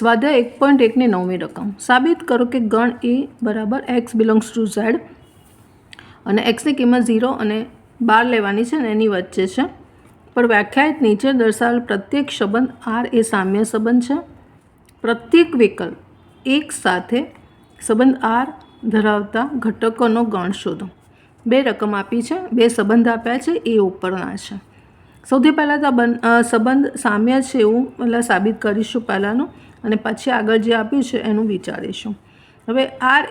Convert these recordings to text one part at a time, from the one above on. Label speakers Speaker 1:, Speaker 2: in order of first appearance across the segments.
Speaker 1: સ્વાધ્યાય 1.1ની 9મી રકમ સાબિત કરો કે ગણ એ બરાબર એક્સ બિલોંગ્સ ટુ ઝેડ અને એક્સની કિંમત 0 અને 12 લેવાની છે અને એની વચ્ચે છે. પણ વ્યાખ્યાયિત નીચે દર્શાવેલ પ્રત્યેક સંબંધ આર એ સામ્ય સંબંધ છે. પ્રત્યેક વિકલ્પ એક સાથે સંબંધ આર ધરાવતા ઘટકોનો ગણ શોધો. 2 રકમ આપી છે, 2 સંબંધ આપ્યા છે, એ ઉપરના છે. સૌથી પહેલાં તો સંબંધ સામ્ય છે એવું પહેલાં સાબિત કરીશું પહેલાંનું, અને પછી આગળ જે આપ્યું છે એનું વિચારીશું. હવે આર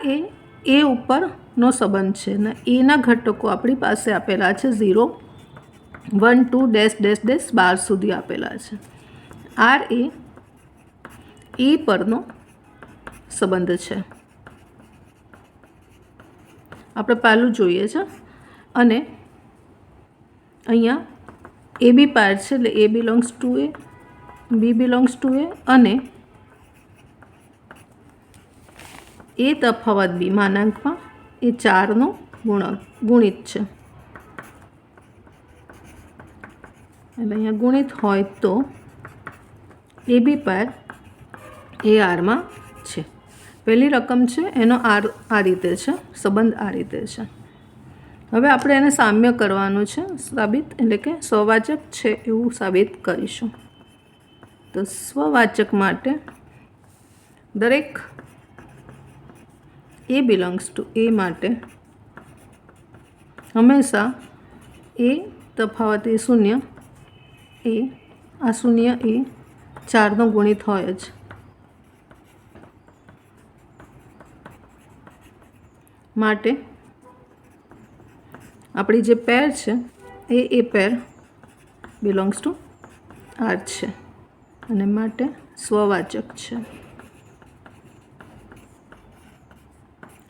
Speaker 1: એ ઉપરનો સંબંધ છે ને એના ઘટકો આપણી પાસે આપેલા છે 0, 1, 2, ડેશ ડેશ ડેશ 12 સુધી આપેલા છે. આર એ પરનો સંબંધ છે, આપણે પહેલું જોઈએ છે. અને અહીંયા એ બી પાર છે એટલે એ belongs to A, B belongs to A અને એ તફાવત બી માનાંકમાં એ 4નો ગુણિત છે. એટલે અહીંયા ગુણિત હોય તો એ બી પાર એ આરમાં છે. પહેલી રકમ છે એનો આર આ રીતે છે, સંબંધ આ રીતે છે. હવે આપણે એને સામ્ય કરવાનું છે સાબિત, એટલે કે સ્વવાચક છે એવું સાબિત કરીશું. તો સ્વવાચક માટે દરેક એ બિલોંગ્સ ટુ એ માટે હંમેશા એ તફાવત એ શૂન્ય, એ આ શૂન્ય એ 4નો ગુણિત હોય જ. માટે આપણી જે પેર છે એ પેર બિલોંગ્સ ટુ આર છે અને માટે સ્વવાચક છે.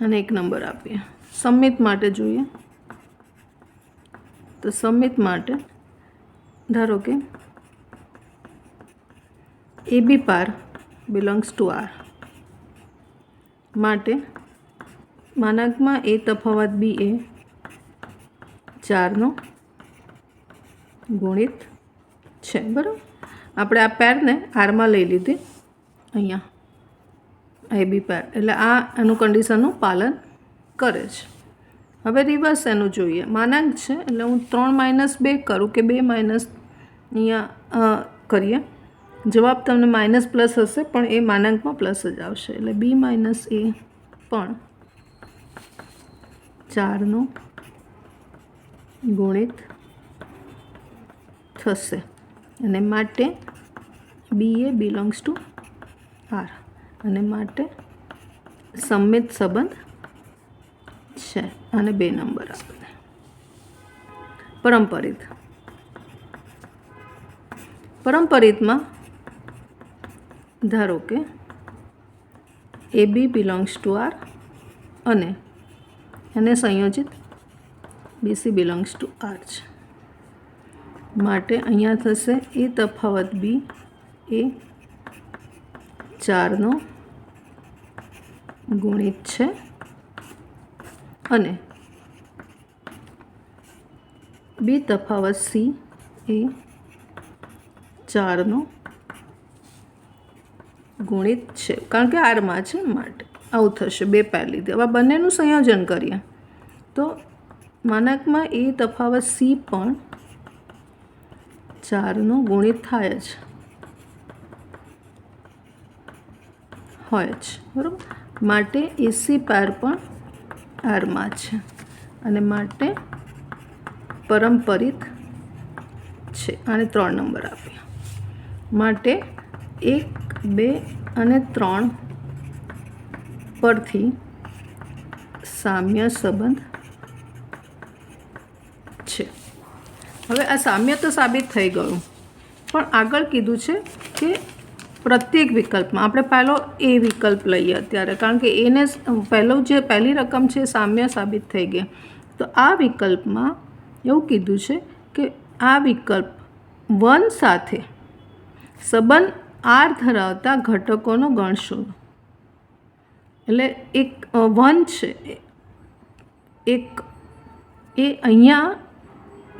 Speaker 1: અને 1 નંબર આપીએ. સમમિત માટે જોઈએ તો સમમિત માટે ધારો કે એ બી પાર બિલોંગ્સ ટુ આર માટે માનાંકમાં એ તફાવત બી એ 4નો ગુણિત છે. બરાબર, આપણે આ પેરને આરમાં લઈ લીધી અહીંયા એ બી પેર, એટલે આ એનું કન્ડિશનનું પાલન કરે છે. હવે રિવર્સ એનું જોઈએ. માનાંક છે એટલે હું 3 - 2 કરું કે 2 માઇનસ અહીંયા કરીએ. જવાબ તમને માઇનસ પ્લસ હશે પણ એ માનાંકમાં પ્લસ જ આવશે. એટલે બી માઇનસ એ પણ 4નો ગુણિત થશે અને માટે બી એ બિલોંગ્સ ટુ આર અને માટે સમમિત સંબંધ છે. અને 2 નંબર આપણે પરંપરિતમાં ધારો કે A B belongs to R અને એને સંયોજિત બીસી બિલોંગ્સ ટુ આર છે. માટે અહીંયા થશે એ તફાવત બી એ 4નો ગુણિત છે અને બી તફાવત સી એ 4નો ગુણિત છે, કારણ કે આરમાં છે માટે આવું થશે. 2 પેર લીધી. હવે બંનેનું સંયોજન કરીએ તો માનાંકમાં એ તફાવત સી પણ 4નો ગુણિત થાય જ હોય જ. બરાબર, માટે એસી પેર પણ આરમાં છે અને માટે પરંપરિત છે. આને 3 નંબર આપ્યા. માટે 1, 2 અને 3 પરથી સામ્ય સંબંધ છે. હવે આ સામ્ય તો સાબિત થઈ ગયું, પણ આગળ કીધું છે કે પ્રત્યેક વિકલ્પમાં આપણે પહેલો એ વિકલ્પ લઈએ અત્યારે, કારણ કે એને પહેલી રકમ છે સામ્ય સાબિત થઈ ગઈ. તો આ વિકલ્પમાં એવું કીધું છે કે આ વિકલ્પ 1 સાથે સંબંધ આર ધરાવતા ઘટકોનો ગણ શોધો. એટલે એક 1 છે, એક એ અહીંયા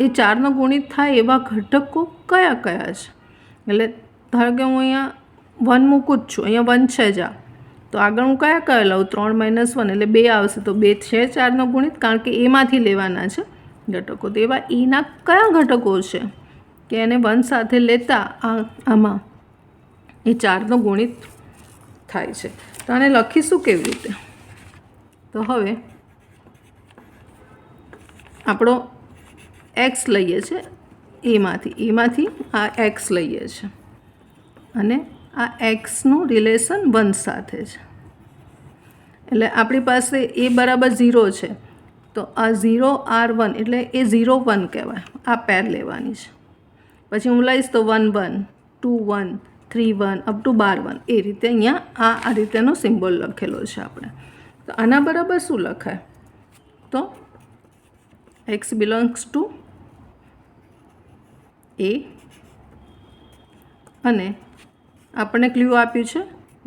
Speaker 1: એ 4નો ગુણિત થાય એવા ઘટકો કયા કયા છે. એટલે ધારો કે હું અહીંયા 1 મૂકું જ છું, અહીંયા 1 છે જ. તો આગળ હું કયા કયા લઉં? 3 - 1 એટલે 2 આવશે. તો 2 છે 4નો ગુણિત, કારણ કે એમાંથી લેવાના છે ઘટકો. તો એવા એના કયા ઘટકો છે કે એને 1 સાથે લેતા આમાં એ 4નો ગુણિત થાય છે. તો આને લખીશું કેવી રીતે? તો હવે આપણો એક્સ લઈએ છીએ એમાંથી આ એક્સ લઈએ છીએ અને આ એક્સનું રિલેશન 1 સાથે છે. એટલે આપણી પાસે એ બરાબર 0 છે. તો આ 0 R1 એટલે એ 0 1 કહેવાય. આ પેર લેવાની છે. પછી હું લઈશ તો 1 1 2 1 3 1 અપ ટુ 12 1. એ રીતે અહીંયા આ રીતેનો સિમ્બોલ લખેલો છે આપણે. તો આના બરાબર શું લખાય? તો x બિલોંગ્સ ટુ એ અને આપણને ક્લ્યુ આપ્યું છે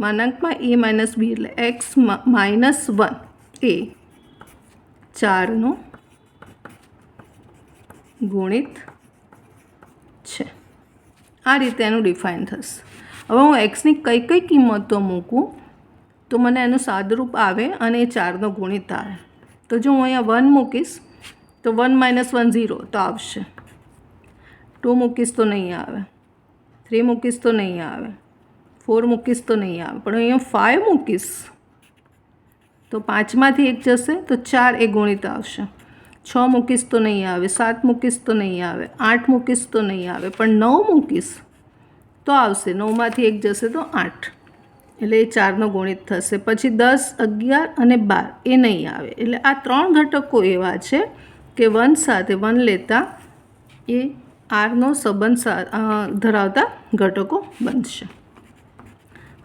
Speaker 1: માનાંકમાં a - b એટલે x - 1 એ 4નો ગુણિત છે. આ રીતે એનું ડિફાઇન થશે. હવે હું એક્સની કઈ કઈ કિંમતો મૂકું તો મને એનું સાદુરૂપ આવે અને એ 4નો ગુણિત આવે. તો જો હું અહીંયા 1 મૂકીશ તો 1 - 1 0 તો આવશે. 2 મૂકીશ તો નહીં આવે. 3 મૂકીશ તો નહીં આવે. 4 મૂકીશ તો નહીં આવે. પણ અહીંયા 5 મૂકીશ તો 5માંથી 1 જશે તો 4 એ ગુણિત આવશે. 6 મૂકીશ તો નહીં આવે. 7 મૂકીશ તો નહીં આવે. 8 મૂકીશ તો નહીં આવે. પણ 9 મૂકીશ તો આવશે. 9માંથી 1 જશે તો 8 એટલે એ 4નો ગુણિત થશે. પછી 10 11 અને 12 એ નહીં આવે. એટલે આ 3 ઘટકો એવા છે કે 1 સાથે 1 લેતા એ આરનો સંબંધ ધરાવતા ઘટકો બનશે.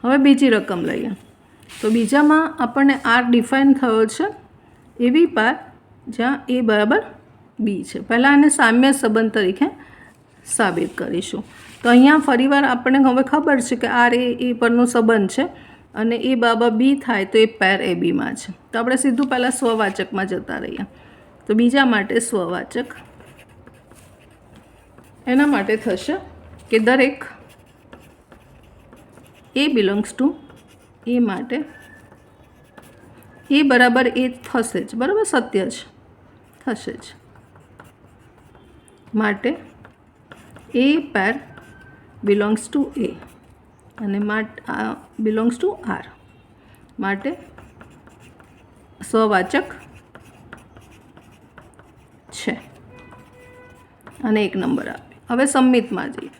Speaker 1: હવે બીજી રકમ લઈએ. તો બીજામાં આપણને આર ડિફાઇન થયો છે એવી પાર જ્યાં એ બરાબર બી છે. પહેલાં આને સામ્ય સંબંધ તરીકે સાબિત કરીશું. તો અહીંયા ફરીવાર આપણને હવે ખબર છે કે આર એ પરનો સંબંધ છે અને એ બરાબર બી થાય તો એ પેર એ બીમાં છે. તો આપણે સીધું પહેલાં સ્વવાચકમાં જતા રહીએ. તો બીજા માટે સ્વવાચક એના માટે થશે કે દરેક એ બિલોંગ્સ ટુ એ માટે એ બરાબર એ થશે જ, બરાબર, સત્ય જ થશે જ. માટે એ પેર બિલોંગ્સ ટુ એ અને બિલોંગ્સ ટુ આર માટે સ્વવાચક છે. અને 1 નંબર આપે. હવે સમિતમાં જઈએ.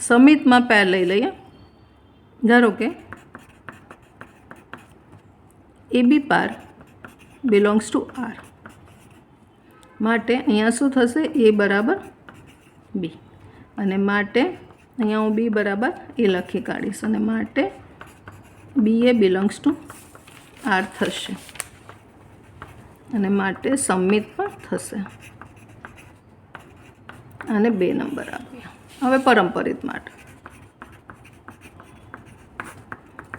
Speaker 1: સમિતમાં પેર લઈ લઈએ. ધારો કે એ બી પાર બિલોંગ્સ ટુ આર માટે અહીંયા શું થશે? એ બરાબર બી અને માટે અહીંયા હું બી બરાબર એ લખી કાઢીશ અને માટે બી એ બિલોંગ્સ ટુ આર થશે અને માટે સમિત પણ થશે. અને 2 નંબર આપ્યા. હવે પરંપરિત માટે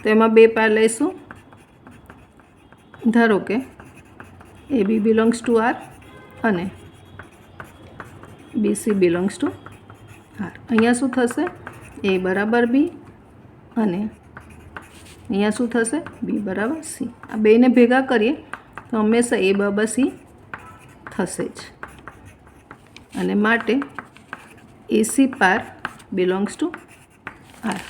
Speaker 1: તો એમાં 2 પેર લઈશું. ધારો કે A B belongs to R અને B C belongs to R. અહીંયા શું થશે? એ બરાબર બી અને અહીંયા શું થશે? બી બરાબર સી. આ બેને ભેગા કરીએ તો હંમેશા એ બરાબર સી થશે જ અને માટે એસી પાર બિલોંગ્સ ટુ આર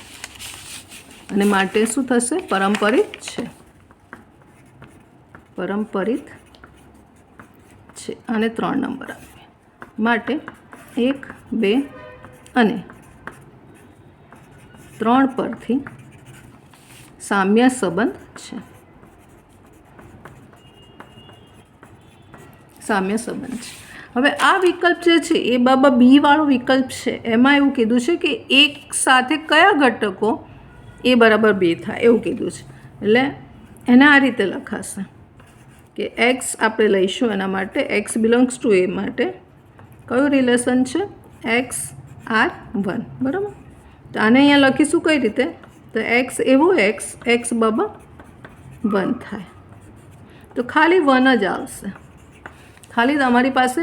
Speaker 1: અને માટે શું થશે? પરંપરિત છે. પરંપરિત છે અને 3 નંબર આપીએ. માટે 1 2 અને 3 પરથી સામ્ય સંબંધ છે. સામ્ય સંબંધ છે. હવે આ વિકલ્પ જે છે એ બાબા બી વાળો વિકલ્પ છે. એમાં એવું કીધું છે કે એક સાથે કયા ઘટકો એ બરાબર 2 થાય એવું કીધું છે. એટલે એને આ રીતે લખાશે કે એક્સ આપણે લઈશું એના માટે એક્સ બિલોંગ્સ ટુ એ માટે કયું રિલેશન છે? એક્સ આર 1, બરાબર. તો આને અહીંયા લખીશું કઈ રીતે? તો એક્સ એવો એક્સ બાબા 1 થાય તો ખાલી 1 જ આવશે. ખાલી તમારી પાસે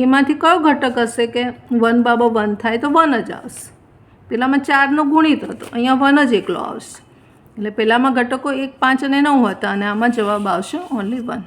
Speaker 1: એમાંથી કયો ઘટક હશે કે 1 બાબા 1 થાય તો 1 જ આવશે. પેલામાં 4નો ગુણિત હતો, અહીંયા 1 જ એકલો આવશે. એટલે પહેલામાં ઘટકો 1, 5 અને 9 હતા અને આમાં જવાબ આવશે ઓનલી 1.